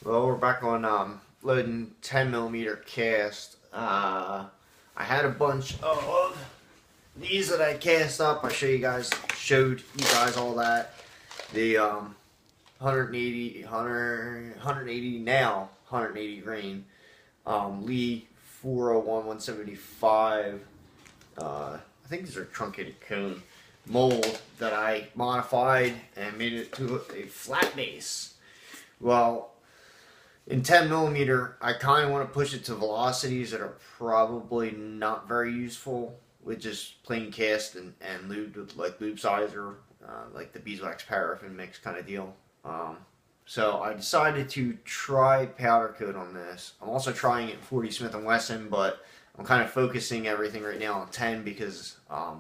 Well, we're back on loading 10mm cast. I had a bunch of these that I cast up. showed you guys all that. The 180 grain Lee 401 175. I think these are truncated cone mold that I modified and made it to a flat base. Well, in 10mm, I kind of want to push it to velocities that are probably not very useful with just plain cast and lubed with like lube sizer, like the beeswax paraffin mix kind of deal. So I decided to try powder coat on this. I'm also trying it in 40 Smith & Wesson, but I'm kind of focusing everything right now on 10 because I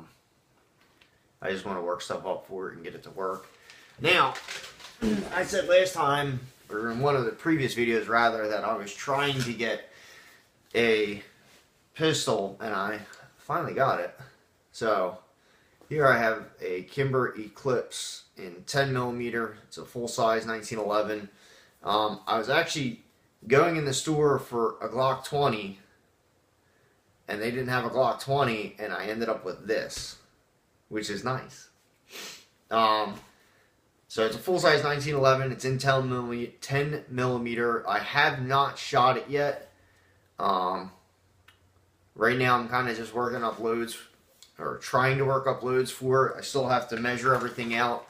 just want to work stuff up for it and get it to work. Now, I said last time, or in one of the previous videos rather, that I was trying to get a pistol, and I finally got it. So here I have a Kimber Eclipse in 10mm. It's a full-size 1911. I was actually going in the store for a Glock 20, and they didn't have a Glock 20, and I ended up with this, which is nice. So it's a full-size 1911. It's in 10mm. I have not shot it yet. Right now I'm kind of just working up loads, or trying to work up loads for it. I still have to measure everything out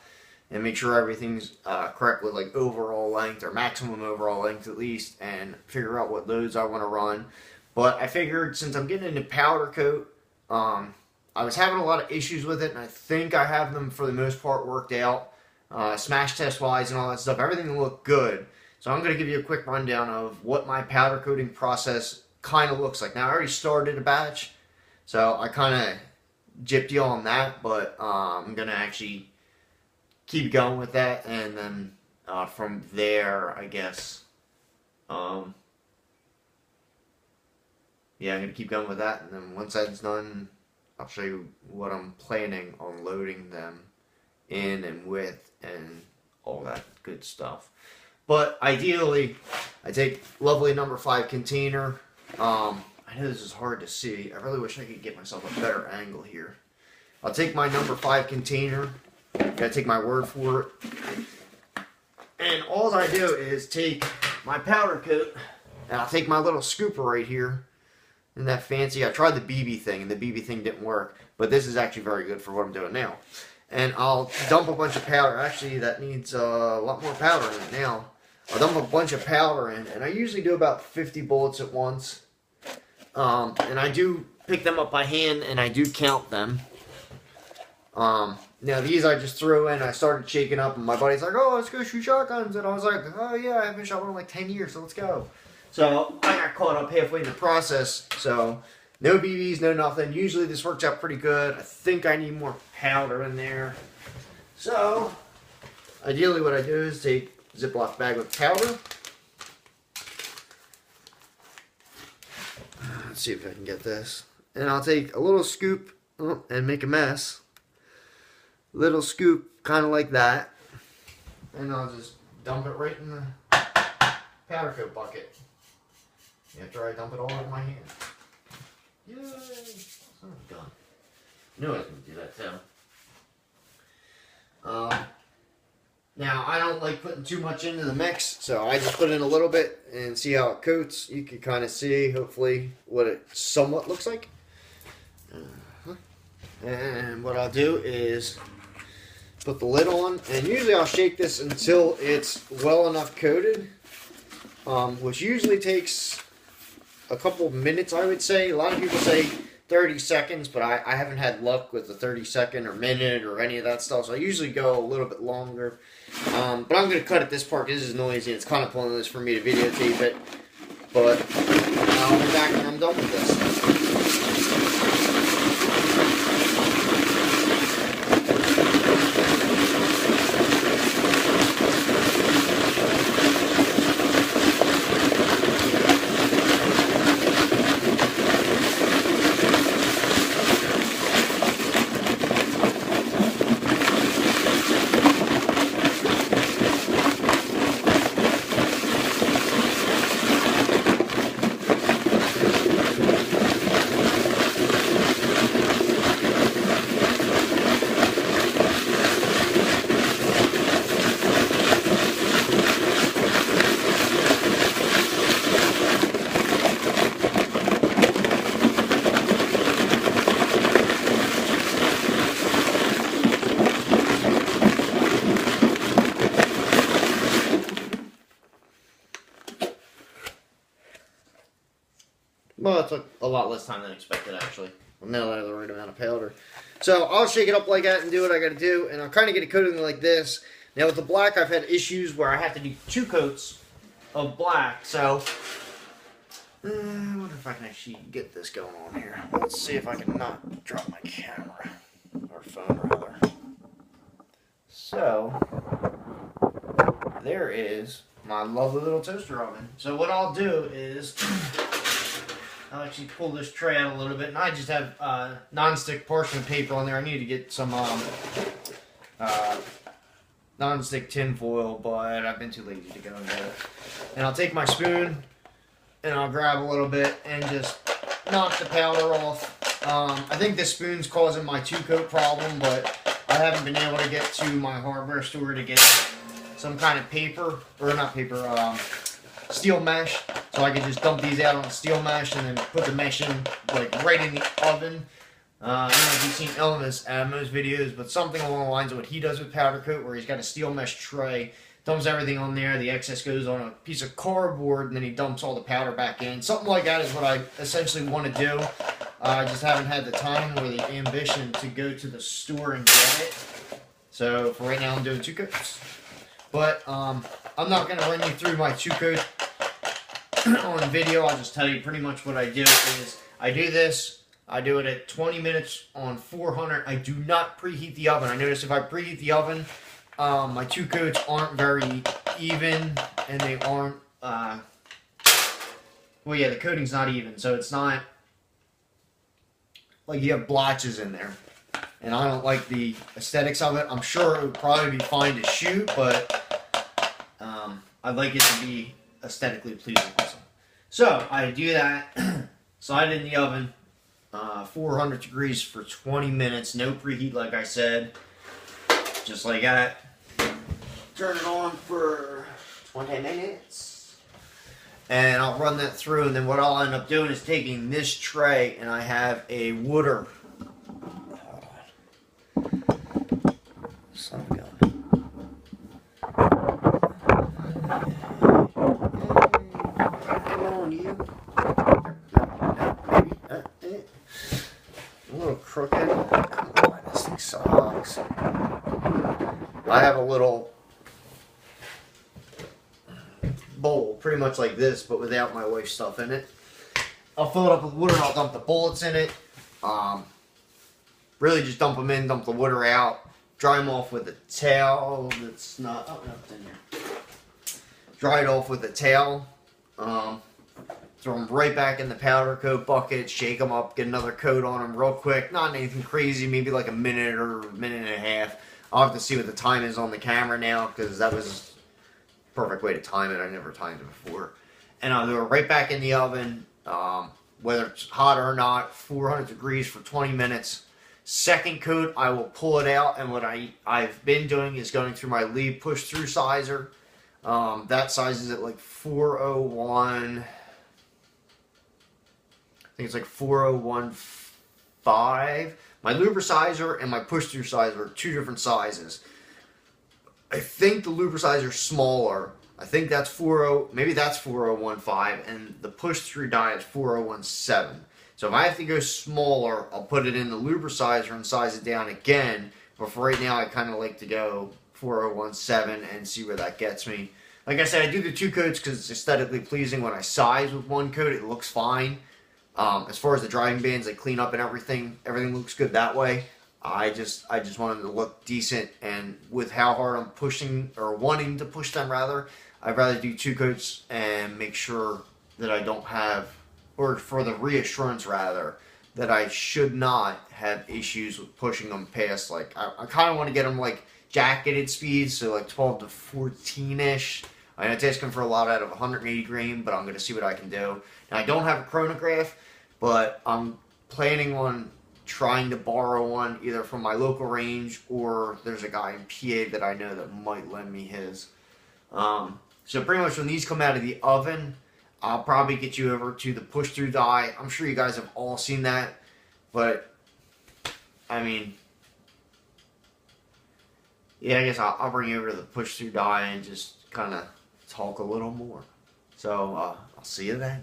and make sure everything's correct with like overall length, or maximum overall length at least, and figure out what loads I want to run. But I figured since I'm getting into powder coat, I was having a lot of issues with it, and I think I have them for the most part worked out. Smash test wise and all that stuff, everything looked good. So I'm going to give you a quick rundown of what my powder coating process kind of looks like. Now I already started a batch, so I kind of gypped you on that, but I'm going to actually keep going with that, and then from there, I guess, yeah, I'm going to keep going with that, and then once that's done, I'll show you what I'm planning on loading them in and with and all that good stuff. But ideally, I take lovely number 5 container. I know this is hard to see. I really wish I could get myself a better angle here. I'll take my number 5 container. Gotta take my word for it. And all I do is take my powder coat, and I'll take my little scooper right here. Isn't that fancy? I tried the BB thing, and the BB thing didn't work, but this is actually very good for what I'm doing now. And I'll dump a bunch of powder. Actually, that needs a lot more powder in it now. I'll dump a bunch of powder in, and I usually do about 50 bullets at once. And I do pick them up by hand, and I do count them. Now these I just threw in. I started shaking up, and my buddy's like, "Oh, let's go shoot shotguns." And I was like, "Oh yeah, I haven't shot one in like 10 years, so let's go." So I got caught up halfway in the process. So no BBs, no nothing. Usually this works out pretty good. I think I need more powder in there. So ideally what I do is take a Ziploc bag with powder. Let's see if I can get this. And I'll take a little scoop and make a mess. Little scoop, kind of like that. And I'll just dump it right in the powder coat bucket. After I dump it all over my hand. Yay! Son of a gun. Knew I was going to do that too. Now, I don't like putting too much into the mix, so I just put in a little bit and see how it coats. You can kind of see, hopefully, what it somewhat looks like. And what I'll do is put the lid on, and usually I'll shake this until it's well enough coated, which usually takes a couple minutes, I would say. A lot of people say 30 seconds, but I haven't had luck with the 30-second or minute or any of that stuff, so I usually go a little bit longer. But I'm going to cut at this part because this is noisy. It's kind of pointless for me to videotape it, but I'll be back when I'm done with this. Well, it took a lot less time than expected, actually. Well, now that I have the right amount of powder. So I'll shake it up like that and do what I got to do, and I'll kind of get it coated like this. Now with the black, I've had issues where I have to do 2 coats of black, so I wonder if I can actually get this going on here. Let's see if I can not drop my camera, or phone rather. So, there is my lovely little toaster oven. So what I'll do is, I'll actually pull this tray out a little bit, and I just have non-stick parchment paper on there. I need to get some non-stick tin foil, but I've been too lazy to go and get it. And I'll take my spoon, and I'll grab a little bit and just knock the powder off. I think this spoon's causing my 2-coat problem, but I haven't been able to get to my hardware store to get some kind of paper, or not paper, steel mesh, so I can just dump these out on steel mesh and then put the mesh in, like, right in the oven. I don't know if you've seen Elvis Admo's videos, but something along the lines of what he does with powder coat, where he's got a steel mesh tray, dumps everything on there, the excess goes on a piece of cardboard, and then he dumps all the powder back in. Something like that is what I essentially want to do. I just haven't had the time or the ambition to go to the store and get it. So for right now, I'm doing 2 coats. But I'm not going to run you through my 2 coats on video. I'll just tell you pretty much what I do is I do this. I do it at 20 minutes on 400. I do not preheat the oven. I notice if I preheat the oven, my 2 coats aren't very even, and they aren't, well, yeah, the coating's not even, so it's not, like, you have blotches in there, and I don't like the aesthetics of it. I'm sure it would probably be fine to shoot, but I'd like it to be aesthetically pleasing also. So, I do that, slide it in the oven, 400 degrees for 20 minutes, no preheat like I said, just like that. Turn it on for 20 minutes, and I'll run that through, and then what I'll end up doing is taking this tray, and I have a wooder. Son of a gun. Come on, you. Maybe. A little crooked. Come on, this thing sucks. I have a little bowl, pretty much like this, but without my wife's stuff in it. I'll fill it up with water and I'll dump the bullets in it. Really just dump them in, dump the water out, dry them off with a towel that's not, oh no, it's in here. Dry it off with a towel. Throw them right back in the powder coat bucket, shake them up, get another coat on them real quick. Not anything crazy, maybe like a minute or a minute and a half. I'll have to see what the time is on the camera now, because that was the perfect way to time it. I never timed it before. And I'll do it right back in the oven, whether it's hot or not, 400 degrees for 20 minutes. Second coat, I will pull it out, and what I've been doing is going through my lead push-through sizer. That size is at like 401. I think it's like 401.5. My lubricizer and my push-through sizer are 2 different sizes. I think the lubricizer is smaller. I think that's 40, maybe that's 4015, and the push-through die is 4017. So if I have to go smaller, I'll put it in the lubricizer and size it down again. But for right now, I kind of like to go 4017 and see where that gets me. Like I said, I do the 2 coats because it's aesthetically pleasing. When I size with 1 coat, it looks fine. As far as the driving bands, they clean up and everything looks good that way. I just want them to look decent, and with how hard I'm pushing, or wanting to push them rather, I'd rather do 2 coats and make sure that I don't have, or for the reassurance rather, that I should not have issues with pushing them past, like, I kind of want to get them like jacketed speeds, so like 12 to 14-ish. I know it's asking for a lot out of 180 grain, but I'm going to see what I can do. Now, I don't have a chronograph, but I'm planning on trying to borrow one either from my local range, or there's a guy in PA that I know that might lend me his. So pretty much when these come out of the oven, I'll probably get you over to the push-through die. I'm sure you guys have all seen that, but I mean, yeah, I guess I'll bring you over to the push-through die and just kind of talk a little more. So I'll see you then.